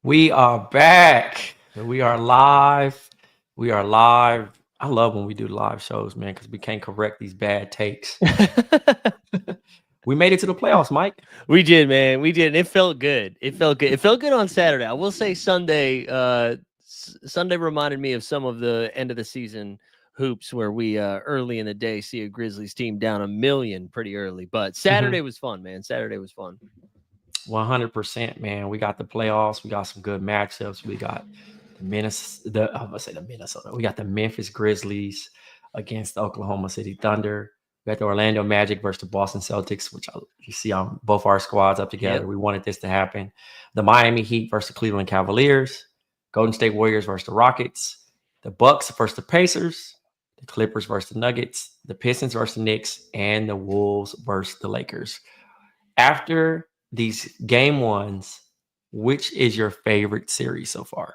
We are back. We are live. We are live. I love when we do live shows, man, because we can't correct these bad takes. We made it to the playoffs, Mike. We did, man. We did. And it felt good. It felt good. It felt good on Saturday. I will say Sunday. Sunday reminded me of some of the end of the season hoops where we early in the day see a Grizzlies team down 1 million pretty early. But Saturday was fun, man. Saturday was fun. 100%, man. We got the playoffs. We got some good matchups. We got the Minnesota. I'm gonna say the Minnesota. We got the Memphis Grizzlies against the Oklahoma City Thunder. We got the Orlando Magic versus the Boston Celtics, which you see on both our squads up together. Yep. We wanted this to happen. The Miami Heat versus the Cleveland Cavaliers. Golden State Warriors versus the Rockets. The Bucks versus the Pacers. The Clippers versus the Nuggets. The Pistons versus the Knicks. And the Wolves versus the Lakers. After these game ones, which is your favorite series so far?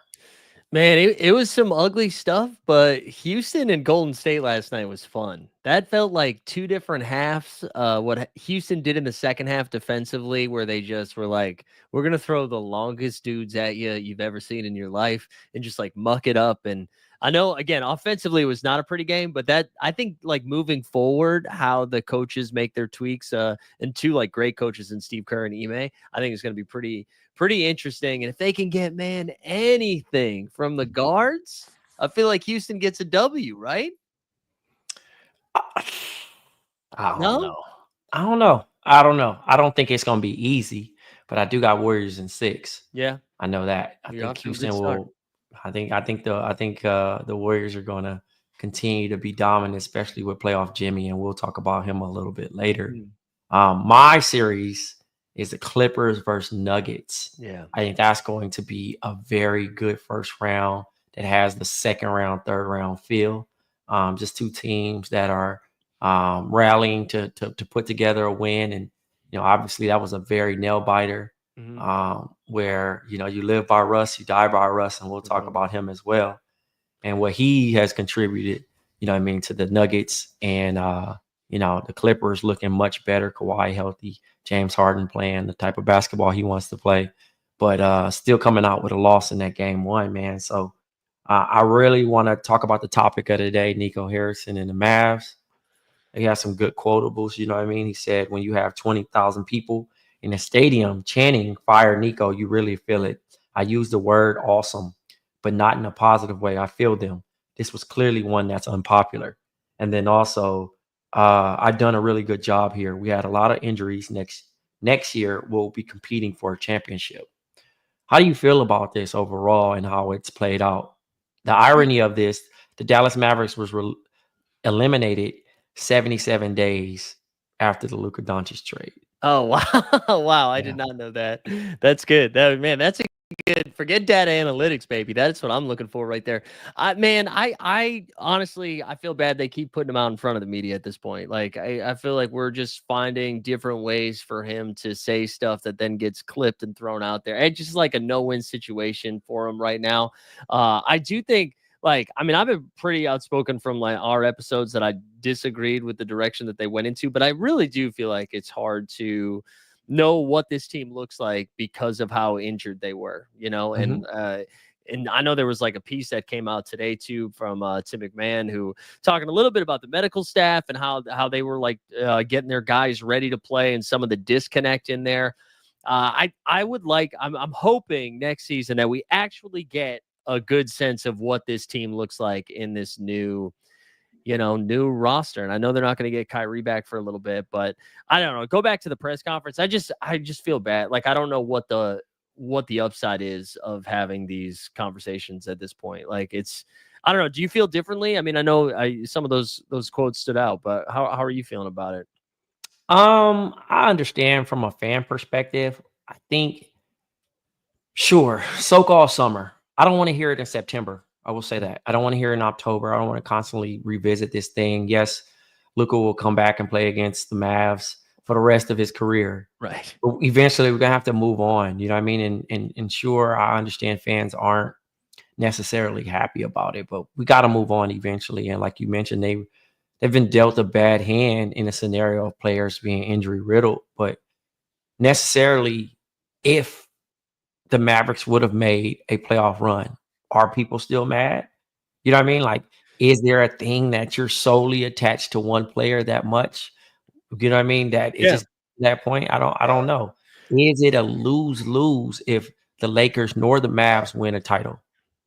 Man, it was some ugly stuff, but Houston and Golden State last night was fun. That felt like two different halves. What Houston did in the second half defensively, where they just were like, we're going to throw the longest dudes at you've ever seen in your life and just like muck it up. And I know, again, offensively, it was not a pretty game, but that I think like moving forward, how the coaches make their tweaks and two like great coaches in Steve Kerr and Ime, I think it's going to be pretty interesting. And if they can get, man, anything from the guards, I feel like Houston gets a W, right? I don't No? know. I don't think it's going to be easy, but I do got Warriors in 6. Yeah. I know that. I You're think off to a Houston good start. will. I think the Warriors are going to continue to be dominant, especially with playoff Jimmy, and we'll talk about him a little bit later. Mm. My series is the Clippers versus Nuggets. Yeah. I think that's going to be a very good first round that has the second round, third round feel. Just two teams that are rallying to put together a win, and obviously that was a very nail biter. Mhm. Where you live by Russ, you die by Russ, and we'll talk about him as well and what he has contributed. What I mean, to the Nuggets and the Clippers looking much better. Kawhi healthy, James Harden playing the type of basketball he wants to play, but still coming out with a loss in that game one, man. So I really want to talk about the topic of the day, Nico Harrison and the Mavs. He has some good quotables, you know what I mean? He said, when you have 20,000 people in a stadium chanting, "Fire Nico," you really feel it. I use the word awesome, but not in a positive way. I feel them. This was clearly one that's unpopular. And then also, I've done a really good job here. We had a lot of injuries. Next year, we'll be competing for a championship. How do you feel about this overall and how it's played out? The irony of this, the Dallas Mavericks was eliminated 77 days after the Luka Doncic trade. Oh, wow. Wow, I Yeah. did not know that. That's good. That's a good. Forget data analytics, baby. That's what I'm looking for right there. I honestly, I feel bad they keep putting him out in front of the media at this point. Like, I feel like we're just finding different ways for him to say stuff that then gets clipped and thrown out there. It's just like a no-win situation for him right now. I do think, like, I mean, I've been pretty outspoken from like our episodes that I disagreed with the direction that they went into, but I really do feel like it's hard to know what this team looks like because of how injured they were, Mhm. and I know there was like a piece that came out today too from Tim McMahon, who talking a little bit about the medical staff and how they were like getting their guys ready to play and some of the disconnect in there. I would like I'm hoping next season that we actually get a good sense of what this team looks like in this new roster. And I know they're not going to get Kyrie back for a little bit, but I don't know. Go back to the press conference. I just feel bad. Like, I don't know what the upside is of having these conversations at this point. Like, I don't know. Do you feel differently? I mean, I know some of those quotes stood out, but how are you feeling about it? I understand from a fan perspective. I think, sure, so-called summer. I don't want to hear it in September. I will say that. I don't want to hear it in October. I don't want to constantly revisit this thing. Yes, Luka will come back and play against the Mavs for the rest of his career. Right. But eventually we're gonna have to move on. You know what I mean? And sure, I understand fans aren't necessarily happy about it, but we got to move on eventually. And like you mentioned, they've been dealt a bad hand in a scenario of players being injury riddled. But necessarily, if the Mavericks would have made a playoff run. Are people still mad? You know what I mean? Like, is there a thing that you're solely attached to one player that much? You know what I mean? That it's Yeah. just that point. I don't know. Is it a lose-lose if the Lakers nor the Mavs win a title?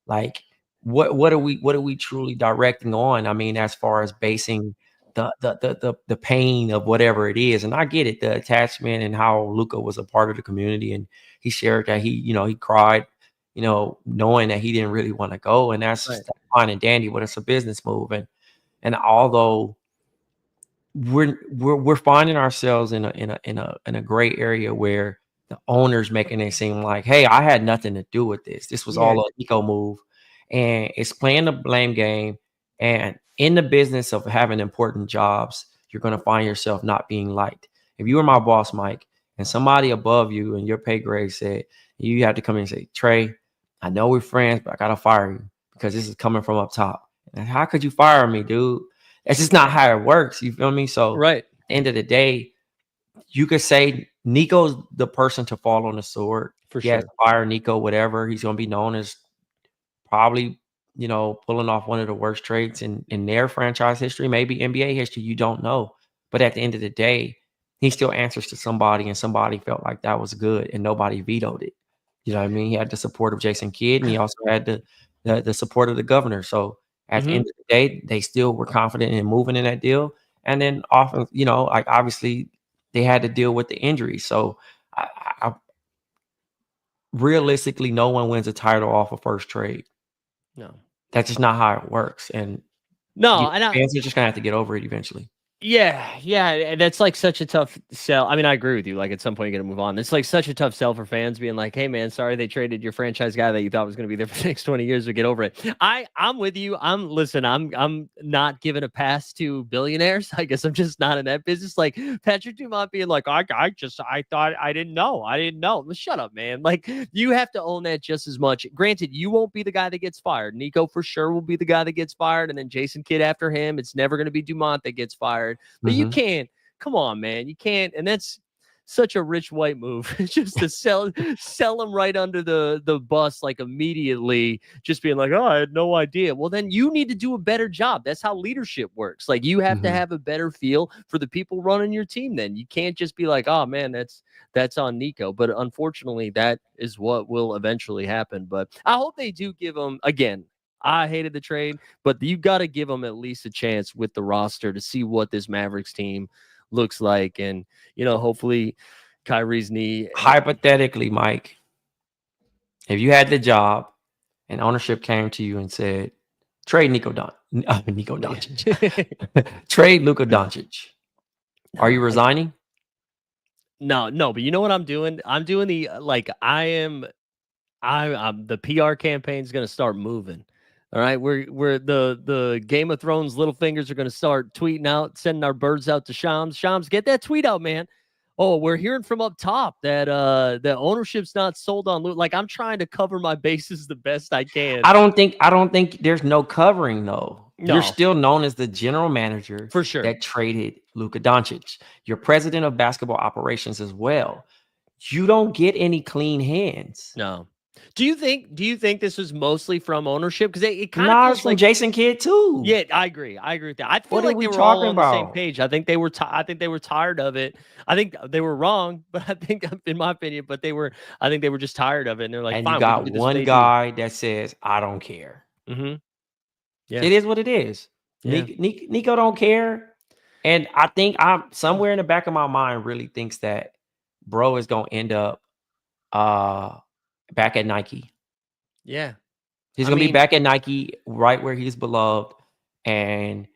Like, what are we truly directing on? I mean, as far as basing the pain of whatever it is. And I get it, the attachment and how Luka was a part of the community, and he shared that he cried, knowing that he didn't really want to go. And that's fine and dandy, but it's a business move. And although we're finding ourselves in a gray area where the owner's making it seem like, hey, I had nothing to do with this. This was all a Nico move, and it's playing the blame game. And in the business of having important jobs, you're going to find yourself not being liked. If you were my boss, Mike, and somebody above you and your pay grade said, you have to come in and say, Trey, I know we're friends, but I gotta fire you because this is coming from up top. And how could you fire me, dude? That's just not how it works. You feel me? So right. At the end of the day, you could say Nico's the person to fall on the sword. For sure. Fire Nico, whatever. He's going to be known as probably, pulling off one of the worst trades in their franchise history, maybe NBA history. You don't know. But at the end of the day, he still answers to somebody, and somebody felt like that was good, and nobody vetoed it. You know what I mean? He had the support of Jason Kidd, and he also had the support of the governor. So at the end of the day, they still were confident in moving in that deal. And then often, like obviously they had to deal with the injury. So I realistically, no one wins a title off a first trade. No, that's just not how it works. And fans are just gonna have to get over it eventually. Yeah. That's like such a tough sell. I mean, I agree with you. Like at some point, you got to move on. It's like such a tough sell for fans being like, hey, man, sorry they traded your franchise guy that you thought was going to be there for the next 20 years to get over it. I'm with you. I'm not giving a pass to billionaires. I guess I'm just not in that business. Like Patrick Dumont being like, I thought I didn't know. Well, shut up, man. Like you have to own that just as much. Granted, you won't be the guy that gets fired. Nico for sure will be the guy that gets fired. And then Jason Kidd after him. It's never going to be Dumont that gets fired. But you can't, come on, man. You can't, and that's such a rich white move. Just to sell them right under the bus, like immediately, just being like, oh, I had no idea. Well, then you need to do a better job. That's how leadership works. Like you have to have a better feel for the people running your team. Then you can't just be like, oh man, that's on Nico. But unfortunately, that is what will eventually happen. But I hope they do give them again. I hated the trade, but you got to give them at least a chance with the roster to see what this Mavericks team looks like. And, hopefully Kyrie's knee. Hypothetically, Mike, if you had the job and ownership came to you and said, trade Nico Doncic, trade Luka Doncic, are you resigning? No, but you know what I'm doing? I'm doing the PR campaign's going to start moving. All right, we're the Game of Thrones little fingers are going to start tweeting out, sending our birds out to Shams. Shams, get that tweet out, man. Oh, we're hearing from up top that the ownership's not sold on Luka. Like I'm trying to cover my bases the best I can. I don't think there's no covering though. No. You're still known as the general manager for sure that traded Luka Doncic. You're president of basketball operations as well. You don't get any clean hands. No. Do you think this was mostly from ownership? Because it kind of feels from like Jason Kidd too. Yeah, I agree with that. I feel like they were all on the same page. I think they were tired of it. I think they were wrong, but I think, in my opinion, I think they were just tired of it. And they're like, and fine, you got one guy that says, I don't care. Yeah, it is what it is. Yeah. Nico don't care. And I think I'm somewhere in the back of my mind really thinks that bro is gonna end up back at Nike. Yeah. He's going to be back at Nike, right where he's beloved, and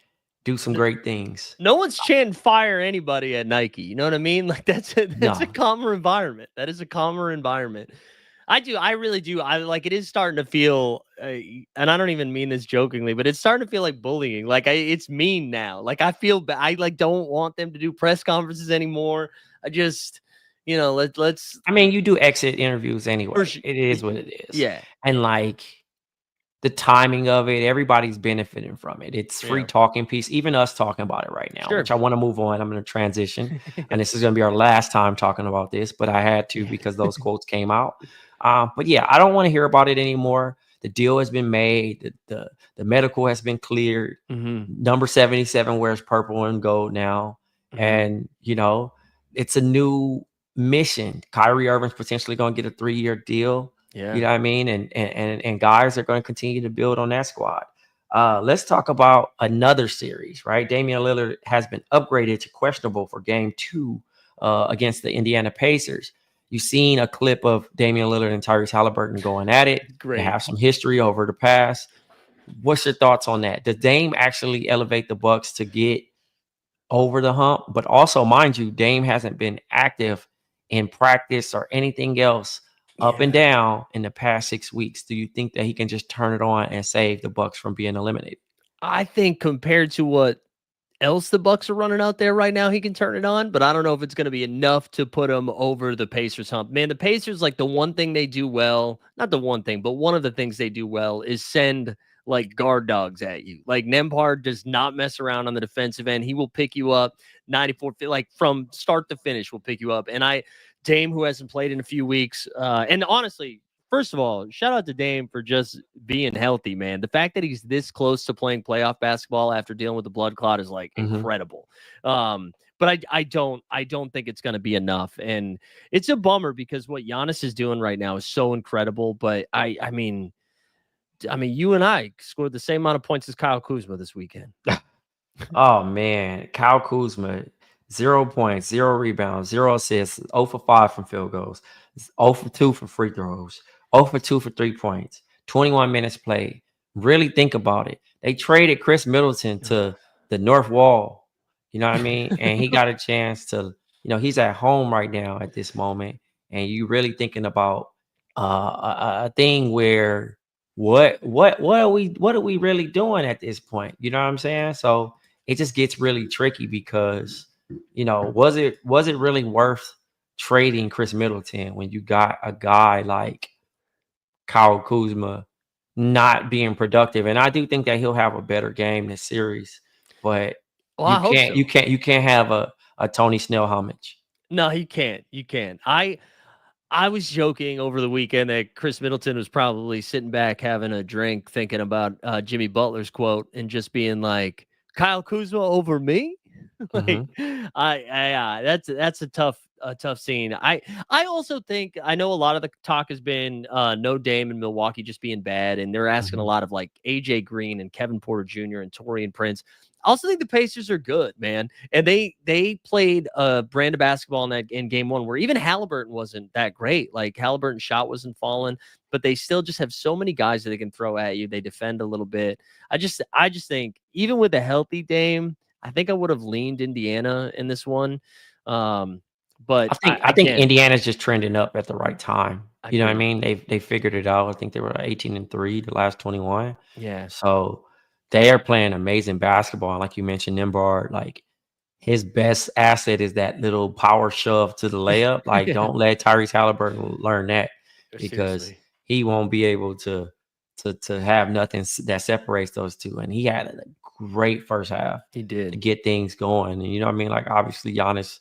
do some great things. No one's chanting fire anybody at Nike. You know what I mean? Like that's a calmer environment. That is a calmer environment. I really do. It is starting to feel, and I don't even mean this jokingly, but it's starting to feel like bullying. Like it's mean now. Like I feel bad. I don't want them to do press conferences anymore. I just, let's. I mean, you do exit interviews anyway. It is what it is. Yeah. And the timing of it, everybody's benefiting from it. It's free talking piece, even us talking about it right now, which I want to move on. I'm going to transition. And this is going to be our last time talking about this, but I had to because those quotes came out. But yeah, I don't want to hear about it anymore. The deal has been made. The medical has been cleared. Number 77 wears purple and gold now. And, it's a new mission. Kyrie Irving's potentially going to get a 3-year deal. Yeah. You know what I mean? And guys are going to continue to build on that squad. Let's talk about another series, right? Damian Lillard has been upgraded to questionable for game 2 against the Indiana Pacers. You've seen a clip of Damian Lillard and Tyrese Halliburton going at it. Great. They have some history over the past. What's your thoughts on that? Does Dame actually elevate the Bucks to get over the hump? But also, mind you, Dame hasn't been active in practice or anything else up and down in the past 6 weeks. Do you think that he can just turn it on and save the Bucks from being eliminated? I think compared to what else the Bucks are running out there right now, he can turn it on, but I don't know if it's going to be enough to put him over the Pacers hump. Man, the Pacers, like the one thing they do well, not the one thing, but one of the things they do well is send like guard dogs at you. Like Nembhard does not mess around on the defensive end. He will pick you up 94, like from start to finish will pick you up. And Dame, who hasn't played in a few weeks, and honestly, first of all, shout out to Dame for just being healthy, man. The fact that he's this close to playing playoff basketball after dealing with the blood clot is like incredible. But I don't think it's going to be enough. And it's a bummer because what Giannis is doing right now is so incredible. But I mean, you and I scored the same amount of points as Kyle Kuzma this weekend. Oh man, Kyle Kuzma, 0 points, 0 rebounds, 0 assists, 0 for 5 from field goals, 0 for 2 from free throws, 0 for 2 for 3 points, 21 minutes played. Really think about it. They traded Chris Middleton to the North Wall, you know what I mean? And he got a chance to, he's at home right now at this moment. And you really thinking about a thing where what are we really doing at this point? You know what I'm saying? So it just gets really tricky because, was it really worth trading Chris Middleton when you got a guy like Kyle Kuzma not being productive? And I do think that he'll have a better game this series, but you can't have a Tony Snell homage. No, he can't. You can't. I was joking over the weekend that Chris Middleton was probably sitting back having a drink, thinking about Jimmy Butler's quote and just being like, "Kyle Kuzma over me." Like, that's a tough scene. I also think I know a lot of the talk has been no Dame in Milwaukee just being bad, and they're asking a lot of like AJ Green and Kevin Porter Jr. and Taurean Prince. I also think the Pacers are good, man. And they played a brand of basketball in game 1 where even Halliburton wasn't that great. Like Halliburton's shot wasn't falling, but they still just have so many guys that they can throw at you. They defend a little bit. I just think even with a healthy Dame, I think I would have leaned Indiana in this one. But I think Indiana's just trending up at the right time. You know what I mean? They figured it out. I think they were 18-3 the last 21. Yeah. So they are playing amazing basketball. And like you mentioned, Nembhard, like his best asset is that little power shove to the layup. Like don't let Tyrese Halliburton learn that because he won't be able to have nothing that separates those two. And he had a great first half. He did to get things going. And you know what I mean? Like obviously Giannis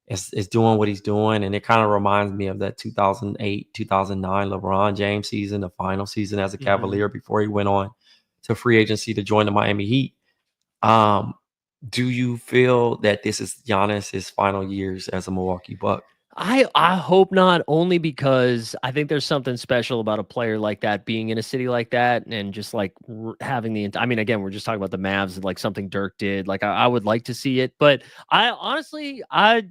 is doing what he's doing. And it kind of reminds me of that 2008, 2009 LeBron James season, the final season as a Cavalier before he went on to free agency to join the Miami Heat. Do you feel that this is Giannis's final years as a Milwaukee Buck? I hope not, only because I think there's something special about a player like that being in a city like that and just like having again, we're just talking about the Mavs and like something Dirk did. Like I would like to see it, but I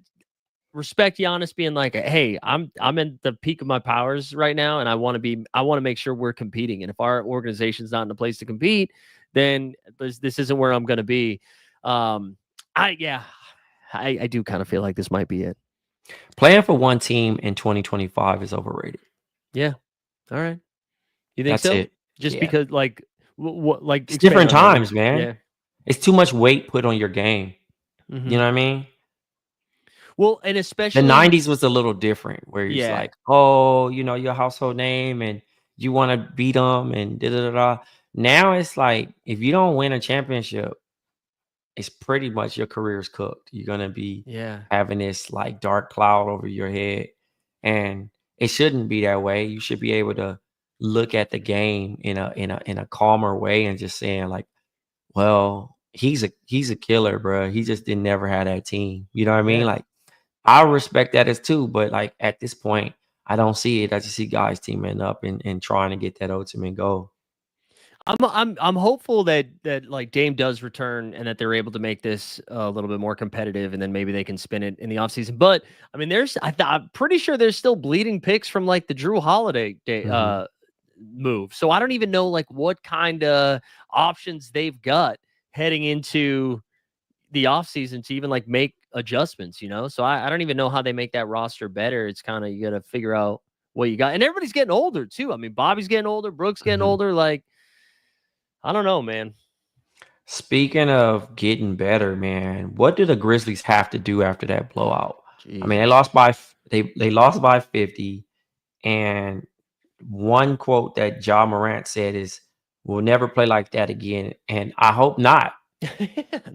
respect Giannis being like, hey, I'm in the peak of my powers right now, and I want to make sure we're competing. And if our organization's not in a place to compete, then this isn't where I'm going to be. I do kind of feel like this might be it. Playing for one team in 2025 is overrated. Yeah. All right. You think That's so? it. Just because like it's different times, man. Yeah. It's too much weight put on your game. You know what I mean? Well, and especially the 90s was a little different where it's like, oh, your household name and you want to beat them and da-da-da-da. Now it's like, if you don't win a championship, it's pretty much your career's cooked. You're going to be having this like dark cloud over your head. And it shouldn't be that way. You should be able to look at the game in a calmer way and just saying like, well, he's a killer, bro. He just didn't never have that team. You know what I mean? Yeah. Like I respect that as too, but like at this point, I don't see it. I just see guys teaming up and trying to get that ultimate goal. I'm hopeful that like Dame does return and that they're able to make this a little bit more competitive, and then maybe they can spin it in the offseason. But I mean, I'm pretty sure there's still bleeding picks from like the Drew Holiday day, Mhm. move. So I don't even know like what kind of options they've got heading into the offseason to even like make adjustments, you know? So I don't even know how they make that roster better. It's kind of, you got to figure out what you got. And everybody's getting older too. I mean, Bobby's getting older, Brooks getting Mhm. older. Like, I don't know, man. Speaking of getting better, man, what do the Grizzlies have to do after that blowout? I mean, Jesus. they lost by 50, and one quote that Ja Morant said is, "We'll never play like that again." And I hope not.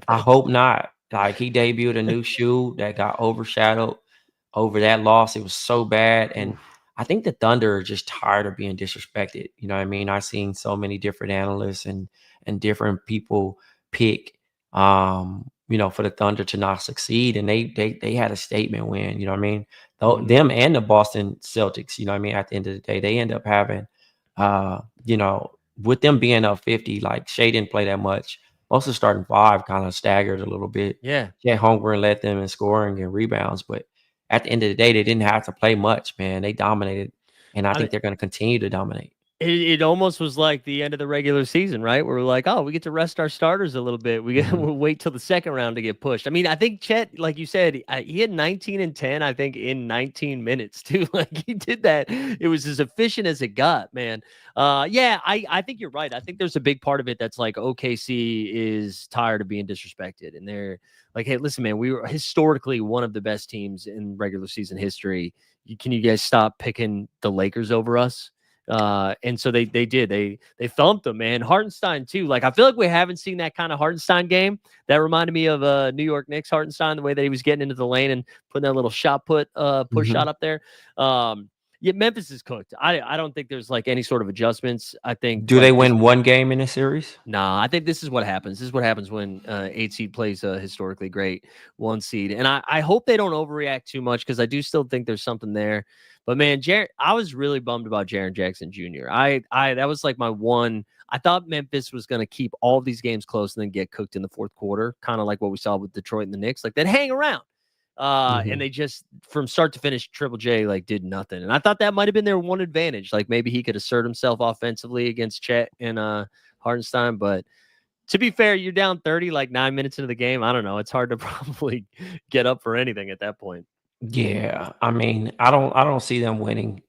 I hope not. Like he debuted a new shoe that got overshadowed over that loss. It was so bad. And Oof. I think the Thunder are just tired of being disrespected. You know what I mean? I've seen so many different analysts and different people pick for the Thunder to not succeed. And they had a statement win, you know what I mean? Though Mhm. them and the Boston Celtics, you know what I mean, at the end of the day, they end up having with them being up 50, like Shea didn't play that much. Most of the starting five kind of staggered a little bit. Yeah. Yeah, Holmgren led them in scoring and rebounds, but at the end of the day, they didn't have to play much, man. They dominated, and I I mean, think they're going to continue to dominate. it almost was like the end of the regular season, right? Where we're like, oh, we get to rest our starters a little bit. Mhm. We'll wait till the second round to get pushed. I mean, I think Chet, like you said, he had 19 and 10, I think, in 19 minutes too. Like he did that. It was as efficient as it got, man. Yeah, I think you're right. I think there's a big part of it that's like OKC is tired of being disrespected. And they're like, hey, listen, man, we were historically one of the best teams in regular season history. Can you guys stop picking the Lakers over us? And so they did. They thumped them, man. Hartenstein too. Like I feel like we haven't seen that kind of Hartenstein game. That reminded me of New York Knicks Hartenstein, the way that he was getting into the lane and putting that little push Mhm. shot up there. Yeah, Memphis is cooked. I don't think there's like any sort of adjustments. I think Do they like this. win one game in a series? Nah, I think this is what happens. This is what happens when 8 seed plays a historically great 1 seed. And I hope they don't overreact too much because I do still think there's something there. But man, I was really bummed about Jaren Jackson Jr. I that was like my one. I thought Memphis was going to keep all these games close and then get cooked in the fourth quarter, kind of like what we saw with Detroit and the Knicks. Like they'd hang around. And Mhm. they just from start to finish, Triple J like did nothing. And I thought that might have been their one advantage. Like maybe he could assert himself offensively against Chet and Hartenstein. But to be fair, you're down 30 like 9 minutes into the game. I don't know. It's hard to probably get up for anything at that point. Yeah, I mean, I don't see them winning.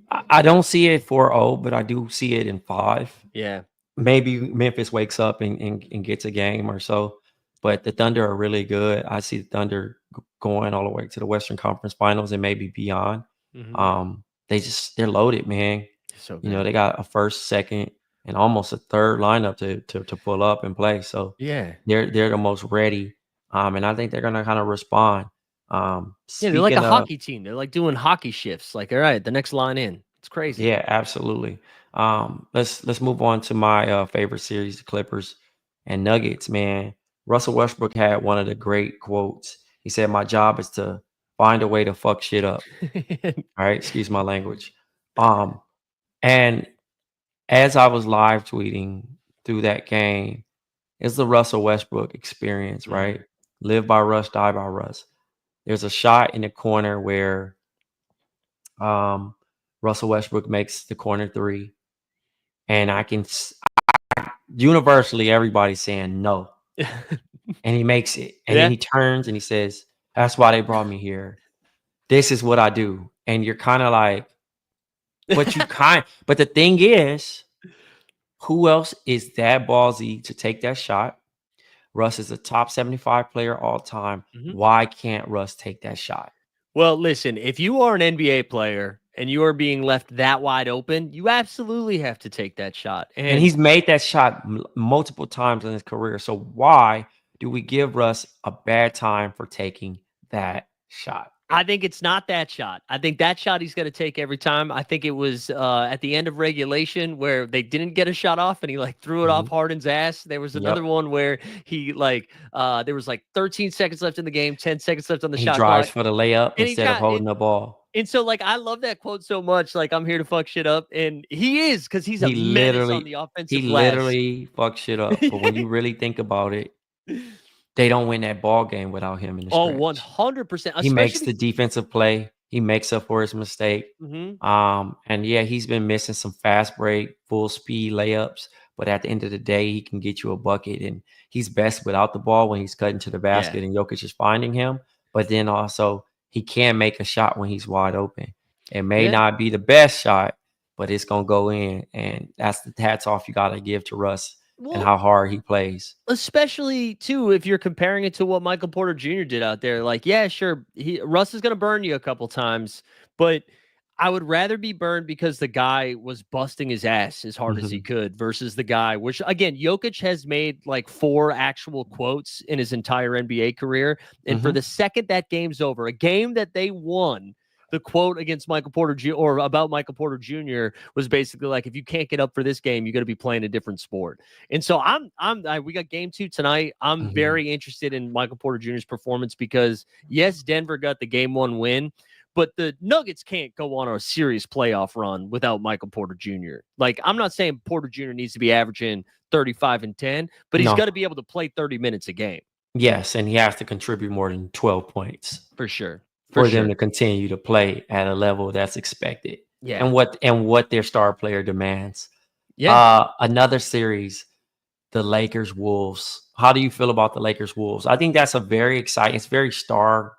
I don't see it 4-0, but I do see it in 5. Yeah. Maybe Memphis wakes up and gets a game or so, but the Thunder are really good. I see the Thunder going all the way to the Western Conference Finals and maybe beyond. Mm-hmm. They're loaded, man. So You know, good. they got a first, second, and almost a third lineup to pull up and play. So Yeah. they're the most ready. And I think they're gonna kind of respond. Yeah. They're like a Speaking of hockey team. They're like doing hockey shifts. Like, all right, the next line in. It's crazy. Yeah, absolutely. Let's move on to my favorite series, the Clippers and Nuggets. Man, Russell Westbrook had one of the great quotes. He said, "My job is to find a way to fuck shit up." All right, excuse my language. Um, and as I was live tweeting through that game, it's the Russell Westbrook experience, Mm. right? Live by Russ, die by Russ. There's a shot in the corner where um, Russell Westbrook makes the corner three, and universally everybody's saying no, and he makes it, and then Yeah. he turns and he says, "That's why they brought me here. This is what I do." And you're kind of like, but the thing is, who else is that ballsy to take that shot? Russ is a top 75 player all time. Mhm. Why can't Russ take that shot? Well, listen, if you are an NBA player and you are being left that wide open, you absolutely have to take that shot. And And he's made that shot multiple times in his career. So why do we give Russ a bad time for taking that shot? I think it's not that shot. I think that shot he's going to take every time. I think it was at the end of regulation where they didn't get a shot off and he like threw it off Mhm. Harden's ass. There was another Yep. one where he like there was like 13 seconds left in the game, 10 seconds left on the He shot drives clock, for the layup and he instead of got it. holding the ball. And so like I love that quote so much. Like I'm here to fuck shit up, and he is because he's a He menace on literally the he offensive glass. literally fucks shit up. But when you really think about it, they don't win that ball game without him in the Oh, stretch. 100%. He makes Especially. the defensive play. He makes up for his mistake. Mhm. And yeah, he's been missing some fast break, full speed layups. But at the end of the day, he can get you a bucket. And he's best without the ball when he's cutting to the Yeah. basket and Jokic is finding him. But then also, he can make a shot when he's wide open. It may Yeah. not be the best shot, but it's going to go in. And that's the hats off you got to give to Russ and Well, how hard he plays. especially too, if you're comparing it to what Michael Porter Jr. did out there. Like, yeah, sure, Russ is gonna burn you a couple times, but I would rather be burned because the guy was busting his ass as hard as he Mhm. could versus the guy, which again, Jokic has made like 4 actual quotes in his entire NBA career. And for Mhm. the second that game's over, a game that they won, the quote against Michael Porter Jr. or about Michael Porter Jr. was basically like, if you can't get up for this game, you got to be playing a different sport. And so we got game 2 tonight. I'm Mhm. very interested in Michael Porter Jr.'s performance because yes, Denver got the game 1 win, but the Nuggets can't go on a serious playoff run without Michael Porter Jr. Like, I'm not saying Porter Jr. needs to be averaging 35 and 10, but he's got No. to be able to play 30 minutes a game. Yes, and he has to contribute more than 12 points For sure. For for them sure. to continue to play at a level that's expected Yeah. and what their star player demands. Yeah. Another series, the Lakers Wolves. How do you feel about the Lakers Wolves? I think that's a very exciting, it's very star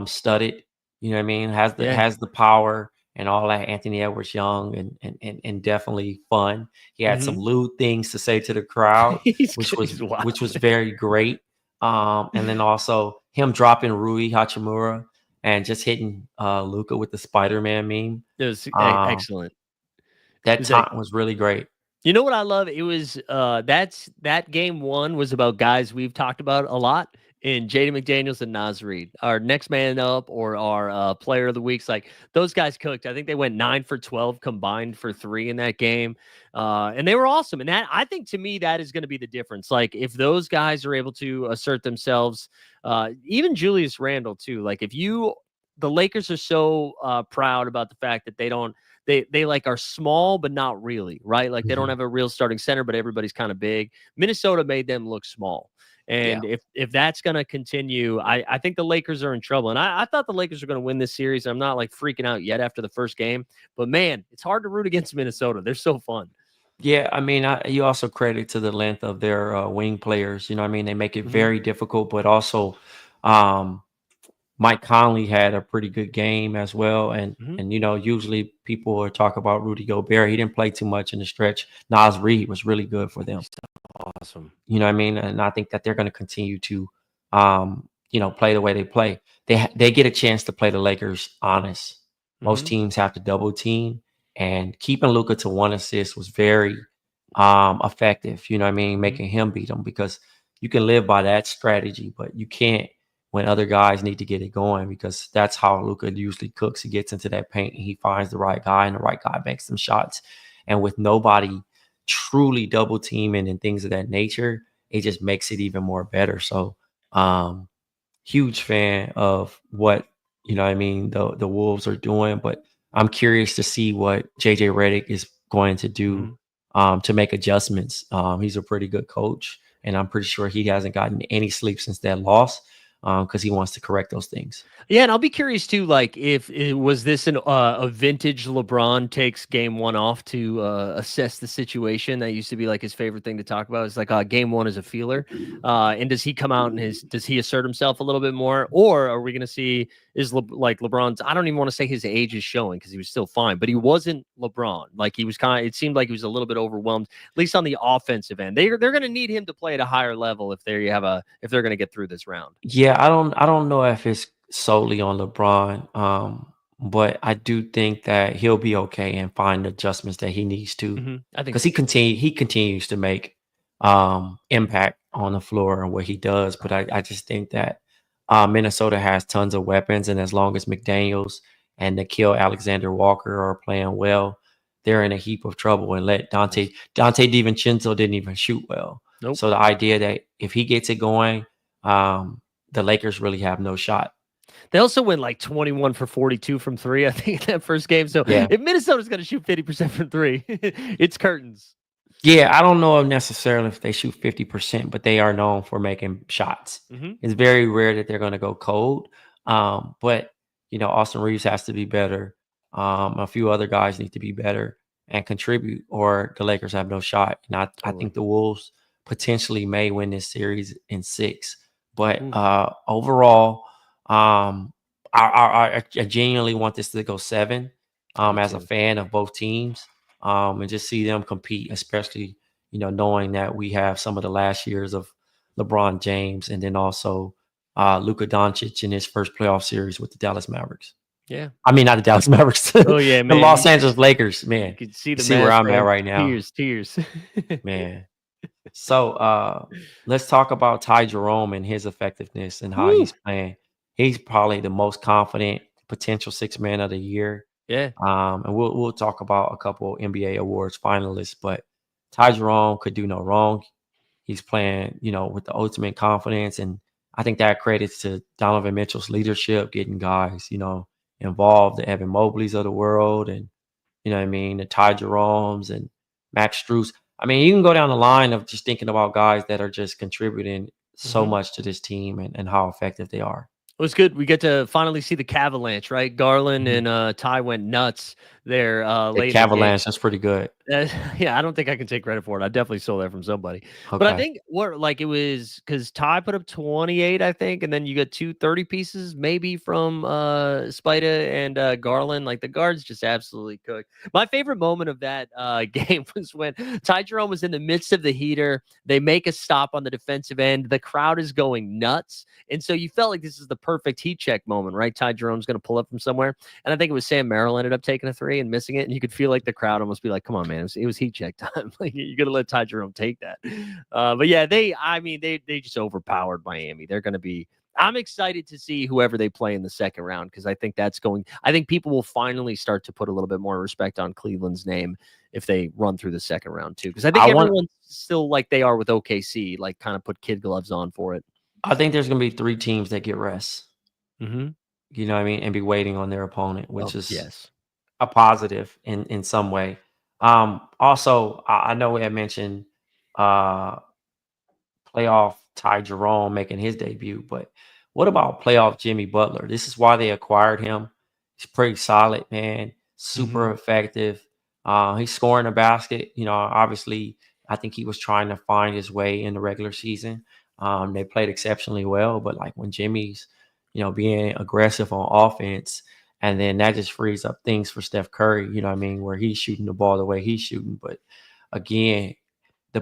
studded, you know what I mean? Yeah. Has the power and all that. Anthony Edwards Young and definitely fun. He had some Mm-hmm. lewd things to say to the crowd, He's wild. which was very great. And then also him dropping Rui Hachimura and just hitting Luca with the Spider-Man meme. It was Um, excellent. It that was like, time was really great. you know what I love? It was that game 1 was about guys we've talked about a lot in Jaden McDaniels and Naz Reid. Our next man up or our player of the week's like those guys cooked. I think they went 9 for 12 combined for 3 in that game. And they were awesome. And that, I think, to me, that is going to be the difference. Like, if those guys are able to assert themselves, even Julius Randle too. Like, the Lakers are so proud about the fact that they like are small but not really, right? Like, they don't Mhm. have a real starting center, but everybody's kind of big. Minnesota made them look small. Yeah. And if that's going to continue, I think the Lakers are in trouble. And I thought the Lakers were going to win this series. I'm not like freaking out yet after the first game, but man, it's hard to root against Minnesota. They're so fun. Yeah, I mean, you also credit to the length of their wing players. You know what I mean? They make it Hmm. very difficult, but also um, Mike Conley had a pretty good game as well. Hmm. And usually people will talk about Rudy Gobert. He didn't play too much in the stretch. Naz Reid was really good for them. Awesome. You know what I mean? And I think that they're going to continue to, play the way they play. They get a chance to play the Lakers honest. Most Hmm. teams have to double team, and keeping Luka to 1 assist was very effective. You know what I mean? Hmm. Making him beat them, because you can live by that strategy, but you can't when other guys need to get it going, because that's how Luka usually cooks. He gets into that paint and he finds the right guy, and the right guy makes some shots. And with nobody truly double teaming and things of that nature, it just makes it even more better. So huge fan of what I mean the Wolves are doing, but I'm curious to see what JJ Redick is going to do Hmm. to make adjustments. He's a pretty good coach, and I'm pretty sure he hasn't gotten any sleep since that loss, because he wants to correct those things. Yeah, and I'll be curious too. Like, if it was this a vintage LeBron takes game 1 off to assess the situation. That used to be like his favorite thing to talk about. It's like game 1 is a feeler, and does he come out and does he assert himself a little bit more, or are we going to see like LeBron's? I don't even want to say his age is showing because he was still fine, but he wasn't LeBron. Like, he was it seemed like he was a little bit overwhelmed, at least on the offensive end. They're going to need him to play at a higher level if they're going to get through this round. Yeah, I don't know if it's solely on LeBron, but I do think that he'll be okay and find adjustments that he needs to, I think because so too. he continues to make impact on the floor and what he does. But I just think that Minnesota has tons of weapons, and as long as McDaniels and Nickeil Alexander-Walker are playing well, they're in a heap of trouble. And let Dante DiVincenzo didn't even shoot well. Nope. So the idea that if he gets it going, the Lakers really have no shot. They also went like 21 for 42 from three, I think, in that first game. So if Minnesota's going to shoot 50% from three, it's curtains. Yeah, I don't know necessarily if they shoot 50%, but they are known for making shots. It's very rare that they're going to go cold. But, Austin Reeves has to be better. A few other guys need to be better and contribute, or the Lakers have no shot. And I think the Wolves potentially may win this series in 6. But overall, I genuinely want this to go 7 as a fan of both teams. And just see them compete, especially, knowing that we have some of the last years of LeBron James and then also Luka Doncic in his first playoff series with the Dallas Mavericks. Yeah. I mean, not the Dallas Mavericks. Oh, yeah, man. The Los Angeles Lakers, man. You can see where I'm at right now. Tears. Man. So let's talk about Ty Jerome and his effectiveness and how he's playing. He's probably the most confident potential 6th man of the year. Yeah. And we'll talk about a couple NBA awards finalists, but Ty Jerome could do no wrong. He's playing, with the ultimate confidence, and I think that credits to Donovan Mitchell's leadership, getting guys, involved, the Evan Mobleys of the world, and the Ty Jeromes and Max Strus. I mean, you can go down the line of just thinking about guys that are just contributing so much to this team and how effective they are. It was good. We get to finally see the Cavalanche, right? Garland and Ty went nuts there late. Cavalanche, that's pretty good. Yeah, I don't think I can take credit for it. I definitely stole that from somebody. Okay. But I think it was because Ty put up 28, I think, and then you got 2 30 pieces maybe from Spida and Garland. Like the guards just absolutely cooked. My favorite moment of that game was when Ty Jerome was in the midst of the heater. They make a stop on the defensive end. The crowd is going nuts. And so you felt like this is the perfect heat check moment, right? Ty Jerome's going to pull up from somewhere. And I think it was Sam Merrill ended up taking a 3 and missing it. And you could feel like the crowd almost be like, come on, man. It was heat check time. Like you're going to let Ty Jerome take that. But yeah, they just overpowered Miami. They're going to be, I'm excited to see whoever they play in the second round. Cause I think I think people will finally start to put a little bit more respect on Cleveland's name if they run through the second round too. Cause I think everyone's still like they are with OKC, like kind of put kid gloves on for it. I think there's going to be 3 teams that get rest. You know what I mean? And be waiting on their opponent, which is a positive in some way. Also, I know we had mentioned playoff Ty Jerome making his debut, but what about playoff Jimmy Butler? This is why they acquired him. He's pretty solid, man. Super effective. He's scoring a basket. Obviously, I think he was trying to find his way in the regular season. They played exceptionally well, but like when Jimmy's, being aggressive on offense, and then that just frees up things for Steph Curry, where he's shooting the ball the way he's shooting. But again, the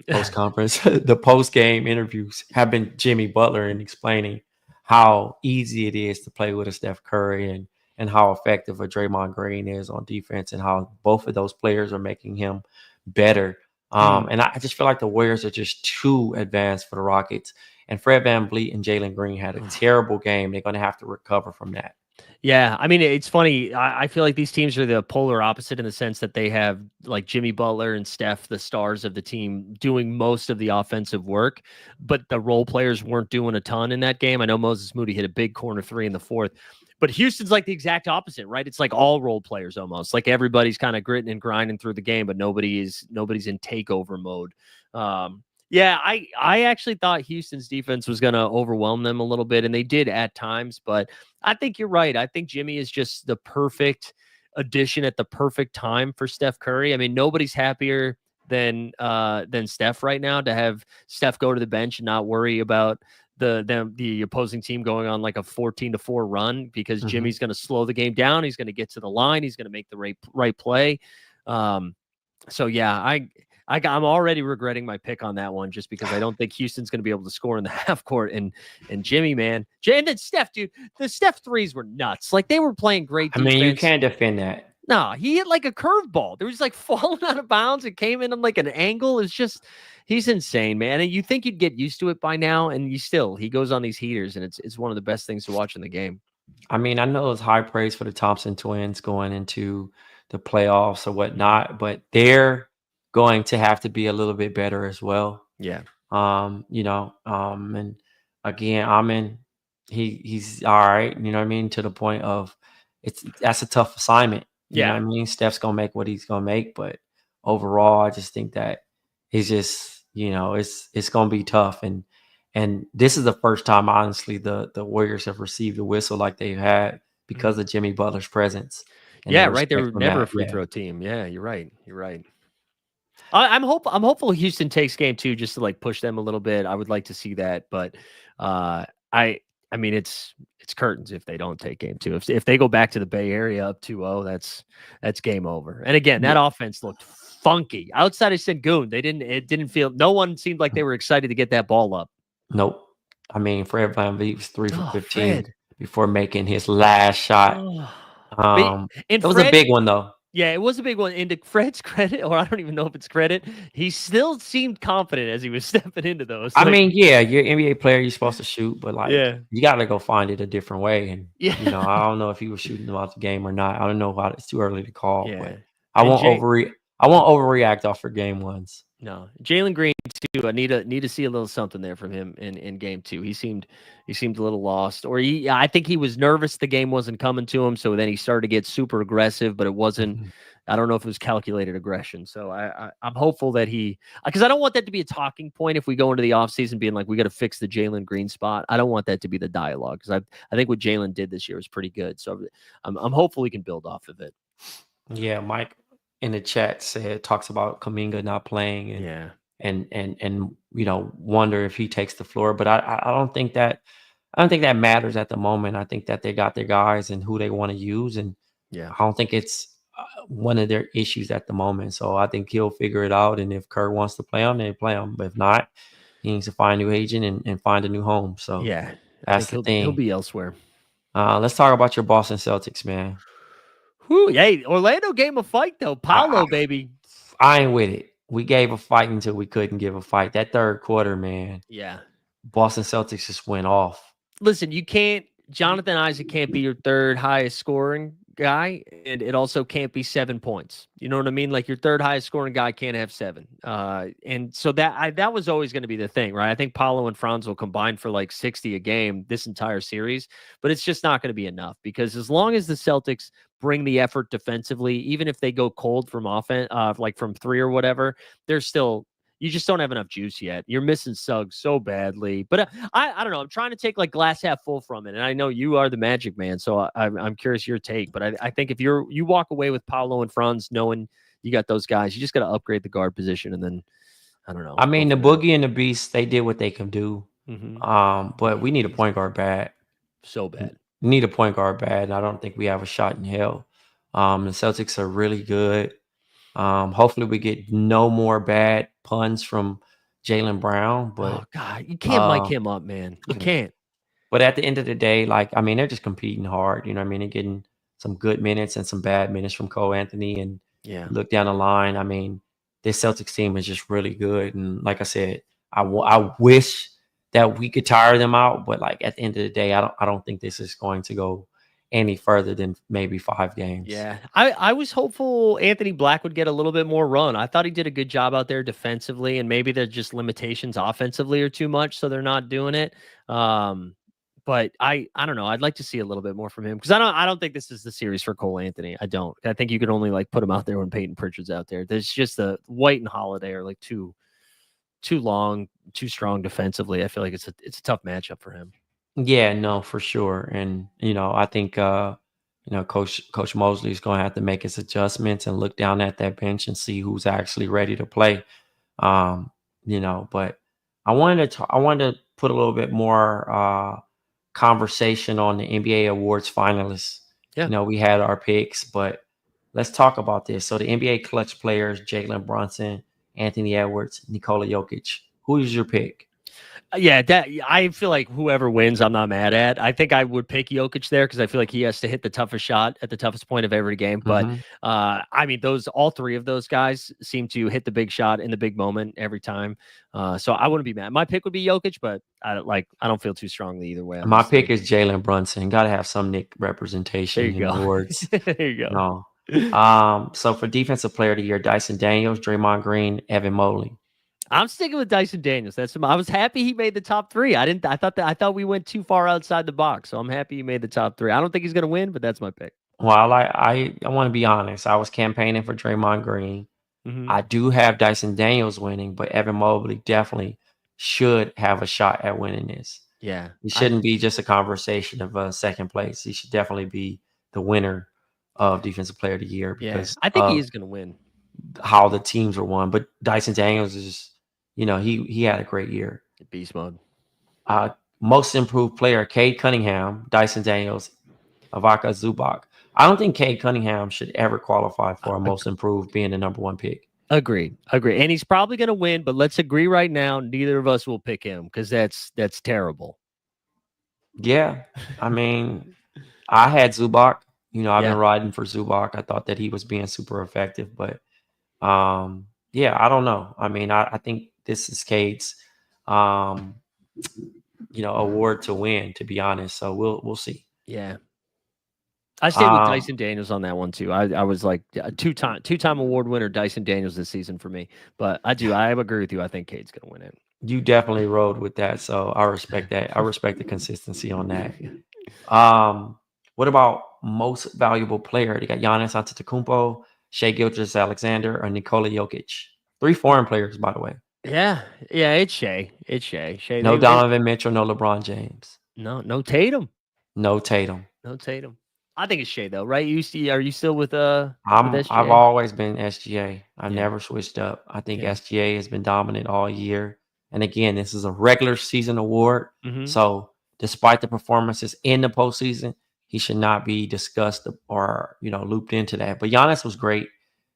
the post-game interviews have been Jimmy Butler and explaining how easy it is to play with a Steph Curry and how effective a Draymond Green is on defense and how both of those players are making him better. And I just feel like the Warriors are just too advanced for the Rockets. And Fred VanVleet and Jalen Green had a terrible game. They're going to have to recover from that. Yeah, I mean, it's funny. I feel like these teams are the polar opposite in the sense that they have like Jimmy Butler and Steph, the stars of the team, doing most of the offensive work, but the role players weren't doing a ton in that game. I know Moses Moody hit a big corner 3 in the 4th. But Houston's like the exact opposite, right? It's like all role players almost. Like everybody's kind of gritting and grinding through the game, but nobody's in takeover mode. Yeah, I actually thought Houston's defense was going to overwhelm them a little bit, and they did at times. But I think you're right. I think Jimmy is just the perfect addition at the perfect time for Steph Curry. I mean, nobody's happier than Steph right now to have Steph go to the bench and not worry about the opposing team going on like a 14-4 run because Jimmy's going to slow the game down. He's going to get to the line. He's going to make the right play. So yeah, I'm already regretting my pick on that one just because I don't think Houston's going to be able to score in the half court. And Jimmy, man, and then Steph, dude, the Steph threes were nuts. Like they were playing great defense. I mean, you can't defend that. No, he hit like a curveball. There was like falling out of bounds. It came in on like an angle. It's just he's insane, man. And you think you'd get used to it by now, and he goes on these heaters, and it's one of the best things to watch in the game. I mean, I know it's high praise for the Thompson twins going into the playoffs or whatnot, but they're going to have to be a little bit better as well. Yeah. And again, he's all right, you know what I mean, to the point of that's a tough assignment. You know what I mean? Steph's gonna make what he's gonna make, but overall, I just think that it's just, it's gonna be tough. And this is the first time, honestly, the Warriors have received a whistle like they've had because of Jimmy Butler's presence. Right. They were never a free throw team. Yeah, you're right. You're right. I'm hopeful Houston takes game 2 just to like push them a little bit. I would like to see that, but I mean it's curtains if they don't take game 2. If they go back to the Bay Area up 2-0, that's game over. And again, that offense looked funky outside of Sengun. It didn't feel. No one seemed like they were excited to get that ball up. Nope. I mean, Fred VanVleet was 3 for 15 before making his last shot. It was a big one though. Yeah, it was a big one. And to Fred's credit, or I don't even know if it's credit, he still seemed confident as he was stepping into those. I mean, yeah, you're an NBA player, you're supposed to shoot, but you got to go find it a different way. And I don't know if he was shooting them out the game or not. I don't know how. It's too early to call. Yeah. But I won't overreact off for game 1s. No, Jalen Green too. I need to see a little something there from him in game 2. He seemed a little lost, or I think he was nervous the game wasn't coming to him, so then he started to get super aggressive, but it wasn't. I don't know if it was calculated aggression. So I'm hopeful that because I don't want that to be a talking point if we go into the offseason being like, we got to fix the Jalen Green spot. I don't want that to be the dialogue, because I think what Jalen did this year was pretty good. So I'm hopeful he can build off of it. Yeah, Mike in the chat talks about Kuminga not playing and wonder if he takes the floor, but I don't think that matters at the moment. I think that they got their guys and who they want to use, and I don't think it's one of their issues at the moment. So I think he'll figure it out, and if Kerr wants to play him, then play him. But if not, he needs to find a new agent and find a new home. So that's the thing. He'll be elsewhere. Let's talk about your Boston Celtics, man. Whew, hey, Orlando gave him a fight though. Paolo, baby. I ain't with it. We gave a fight until we couldn't give a fight. That third quarter, man. Yeah. Boston Celtics just went off. Listen, Jonathan Isaac can't be your third highest scoring guy, and it also can't be 7 points. You know what I mean? Like, your third highest scoring guy can't have 7. And so that was always going to be the thing, right? I think Paolo and Franz will combine for like 60 a game this entire series, but it's just not going to be enough, because as long as the Celtics bring the effort defensively, even if they go cold from offense, like from 3 or whatever, they're still. You just don't have enough juice yet. You're missing Suggs so badly. But I don't know. I'm trying to take like glass half full from it. And I know you are the Magic man, so I'm curious your take. But I think if you walk away with Paolo and Franz knowing you got those guys, you just got to upgrade the guard position. And then, I don't know. I mean, the Boogie and the Beast, they did what they can do. But we need a point guard bad. So bad. We need a point guard bad. I don't think we have a shot in hell. The Celtics are really good. Hopefully we get no more bad puns from Jaylen Brown, but oh God, you can't mic him up, man. You can't. But at the end of the day, like, I mean, they're just competing hard. You know what I mean? They're getting some good minutes and some bad minutes from Cole Anthony. And look down the line. I mean, this Celtics team is just really good. And like I said, I wish that we could tire them out, but like at the end of the day, I don't think this is going to go any further than maybe 5 games. Yeah. I was hopeful Anthony Black would get a little bit more run. I thought he did a good job out there defensively, and maybe there's just limitations offensively are too much, so they're not doing it. But I don't know. I'd like to see a little bit more from him, because I don't think this is the series for Cole Anthony. I don't. I think you could only like put him out there when Peyton Pritchard's out there. There's just the White and Holiday are like too long, too strong defensively. I feel like it's a tough matchup for him. Yeah, no, for sure. And, I think, Coach Mosley is going to have to make his adjustments and look down at that bench and see who's actually ready to play. But I wanted to put a little bit more conversation on the NBA Awards finalists. Yeah. We had our picks, but let's talk about this. So the NBA clutch players, Jalen Brunson, Anthony Edwards, Nikola Jokic. Who is your pick? Yeah, I feel like whoever wins, I'm not mad at. I think I would pick Jokic there because I feel like he has to hit the toughest shot at the toughest point of every game. But Mhm. I mean, all three of those guys seem to hit the big shot in the big moment every time. So I wouldn't be mad. My pick would be Jokic, but I don't feel too strongly either way on My these pick three. is Jalen Brunson. Got to have some Nick There representation you in go. awards. There you go. No. So for defensive player of the year, Dyson Daniels, Draymond Green, Evan Mobley. I'm sticking with Dyson Daniels. I was happy he made the top three. I thought we went too far outside the box. So I'm happy he made the top three. I don't think he's gonna win, but that's my pick. Well, I want to be honest. I was campaigning for Draymond Green. Mm-hmm. I do have Dyson Daniels winning, but Evan Mobley definitely should have a shot at winning this. Yeah. It shouldn't be just a conversation of second place. He should definitely be the winner of Defensive Player of the Year because I think he of is gonna win. how the teams were won. But Dyson Daniels is, he had a great year. Beast mode. Most improved player, Cade Cunningham, Dyson Daniels, Avaka Zubac. I don't think Cade Cunningham should ever qualify for a most improved being the number one pick. Agreed. And he's probably gonna win, but let's agree right now, neither of us will pick him because that's terrible. Yeah. I mean, I had Zubac. I've been Yeah. riding for Zubac. I thought that he was being super effective, but yeah, I don't know. I mean, I think this is Cade's award to win, to be honest. So we'll see. Yeah. I stayed with Dyson Daniels on that one too. I was like a two-time award winner Dyson Daniels this season for me. But I agree with you. I think Cade's gonna win it. You definitely rode with that, so I respect that. I respect the consistency on that. What about most valuable player? They got Giannis Antetokounmpo, Shai Gilgeous-Alexander, or Nikola Jokic. 3 foreign players, by the way. Yeah, it's Shai. It's Shai. Shai. No Donovan Mitchell, no LeBron James, No Tatum. no Tatum. No Tatum. I think it's Shai though, right? Are you still with I've SGA? always been SGA. I Yeah. never switched up. I think Yeah. SGA has been dominant all year. And again, this is a regular season award. Mm-hmm. So despite the performances in the postseason, he should not be discussed or looped into that. But Giannis was great.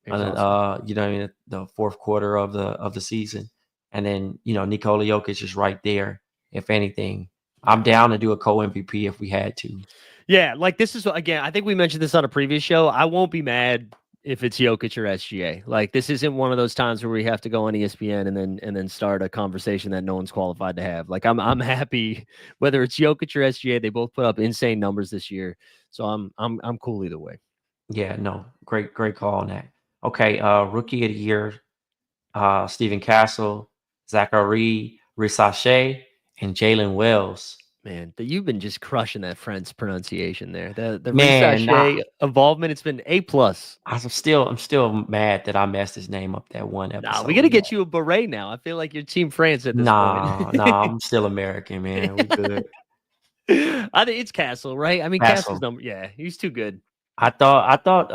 Awesome. In the fourth quarter of the season. And then, Nikola Jokic is right there. If anything, I'm down to do a co-MVP if we had to. Yeah, like this is again, I think we mentioned this on a previous show. I won't be mad if it's Jokic or SGA. Like this isn't one of those times where we have to go on ESPN and then start a conversation that no one's qualified to have. Like I'm happy whether it's Jokic or SGA. They both put up insane numbers this year, so I'm cool either way. Yeah, no, great call on that. Okay, rookie of the year, Stephen Castle, Zachary Risache, and Jalen Wells. Man, you've been just crushing that French pronunciation there. The Man, Risache involvement, it's been A+. I'm still mad that I messed his name up that one episode. Nah, we got to get you a beret now. I feel like you're Team France at this point. Nah, I'm still American, man. We good. I think it's Castle, right? I mean, Castle. Castle's yeah, he's too good. I thought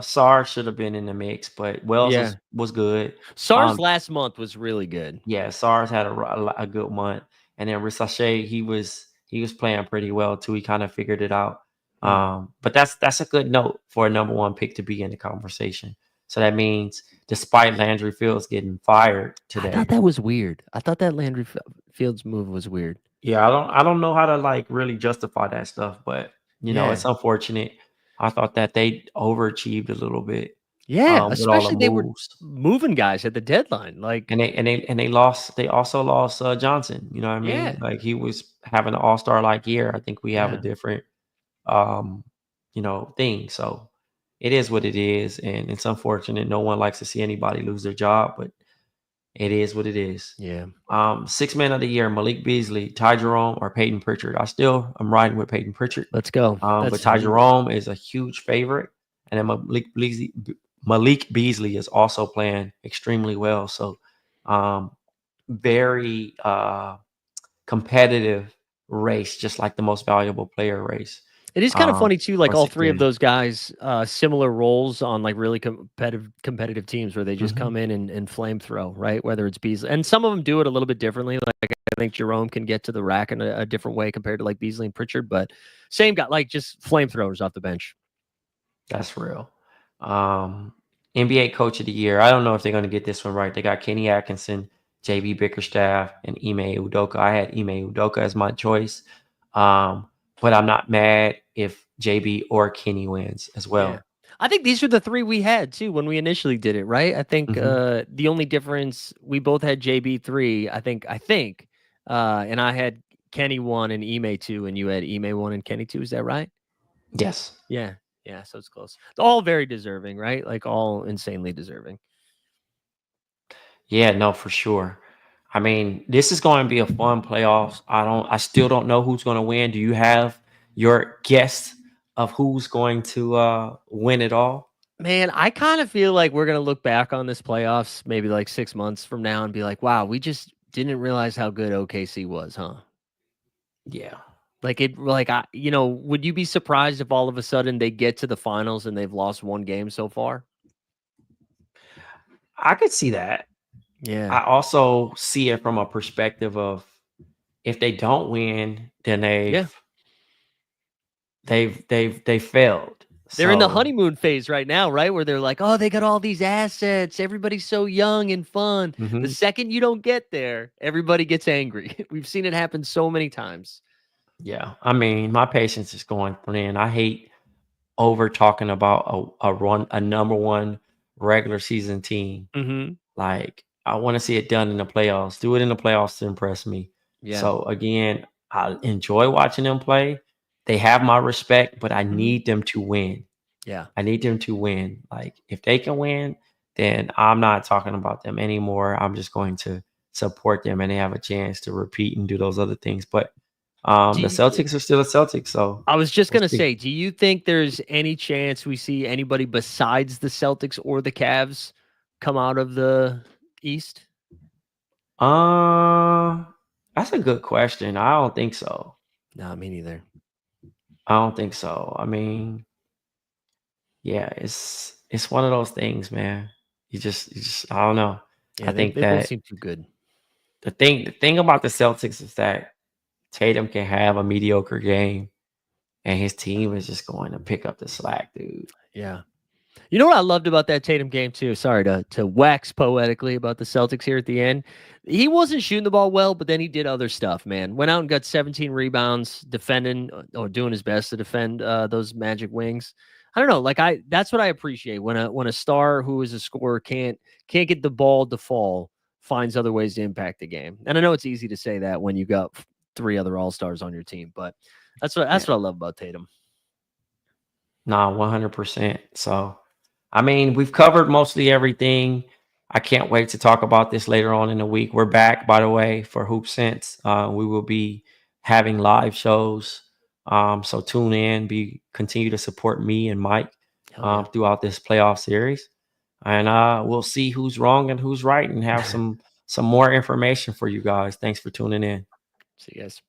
Sarr should have been in the mix, but Wells was good. Sarr's last month was really good. Yeah, Sarr's had a good month, and then Risache, he was playing pretty well too. He kind of figured it out. But that's a good note for a number one pick to be in the conversation. So that means despite Landry Fields getting fired today, I thought that was weird. I thought that Landry Fields move was weird. Yeah, I don't know how to like really justify that stuff, but it's unfortunate. I thought that they overachieved a little bit. Yeah, with all especially the they were moves. moving guys at the deadline. Like And they lost. They also lost Johnson. You know what I mean? Yeah. Like he was having an all-star like year. I think we have a different thing. So it is what it is, and it's unfortunate. No one likes to see anybody lose their job, but it is what it is. Yeah. 6 man of the year: Malik Beasley, Ty Jerome, or Peyton Pritchard. I'm riding with Peyton Pritchard. Let's go. But Ty Jerome is a huge favorite, and then Malik Beasley is also playing extremely well. So, very competitive race, just like the most valuable player race. It is kind of funny too, like all three of man. those guys, similar roles on like really competitive teams where they just come in and flamethrow, right? Whether it's Beasley, and some of them do it a little bit differently. Like I think Jerome can get to the rack in a different way compared to like Beasley and Pritchard, but same guy, like just flamethrowers off the bench. That's real. NBA Coach of the Year. I don't know if they're going to get this one right. They got Kenny Atkinson, JB Bickerstaff, and Ime Udoka. I had Ime Udoka as my choice. But I'm not mad if JB or Kenny wins as Yeah. well. I think these are the three we had too when we initially did it, right? I think Hmm. the only difference we both had JB3, I think, and I had Kenny 1 and Ime 2, and you had Ime 1 and Kenny 2. Is that right? Yes. Yeah. Yeah. So it's close. It's all very deserving, right? Like all insanely deserving. Yeah, no, for sure. I mean, this is going to be a fun playoffs. I still don't know who's going to win. Do you have your guess of who's going to win it all? Man, I kind of feel like we're gonna look back on this playoffs maybe like 6 months from now and be like, wow, we just didn't realize how good OKC was, huh? Yeah, Would you be surprised if all of a sudden they get to the finals and they've lost one game so far? I could see that. Yeah. I also see it from a perspective of if they don't win, then Yeah. they've failed. They're in the So honeymoon phase right now, right? Where they're like, oh, they got all these assets. Everybody's so young and fun. The mhm. second you don't get there, everybody gets angry. We've seen it happen so many times. Yeah, I mean, my patience is going thin. I hate over talking about a number one regular season team. Hmm. Like I want to see it done in the playoffs. Do it in the playoffs to impress me. Yeah. So again, I enjoy watching them play. They have my respect, but I Hmm. need them to win. Yeah. I need them to win. Like if they can win, then I'm not talking about them anymore. I'm just going to support them and they have a chance to repeat and do those other things. But Do the you, Celtics are still the Celtics, so I was just we'll gonna see. say, do you think there's any chance we see anybody besides the Celtics or the Cavs come out of the East? Uh, that's a good question. I don't think so. No, me neither. I don't think so. I mean, yeah, it's one of those things, man. You just I don't know. I Yeah, they think they both that seem too good. the thing about the Celtics is that Tatum can have a mediocre game and his team is just going to pick up the slack, dude. Yeah. You know what I loved about that Tatum game too? Sorry to wax poetically about the Celtics here at the end. He wasn't shooting the ball well, but then he did other stuff, man. Went out and got 17 rebounds, defending or doing his best to defend those Magic wings. I don't know, like that's what I appreciate when a star who is a scorer can't get the ball to fall, finds other ways to impact the game. And I know it's easy to say that when you got three other all-stars on your team, but that's Yeah. what I love about Tatum. Nah, 100%. So, I mean, we've covered mostly everything. I can't wait to talk about this later on in the week. We're back, by the way, for Hoop Sense. We will be having live shows. So tune in. Continue to support me and Mike Hell yeah. throughout this playoff series, and we'll see who's wrong and who's right, and have some more information for you guys. Thanks for tuning in. See you guys.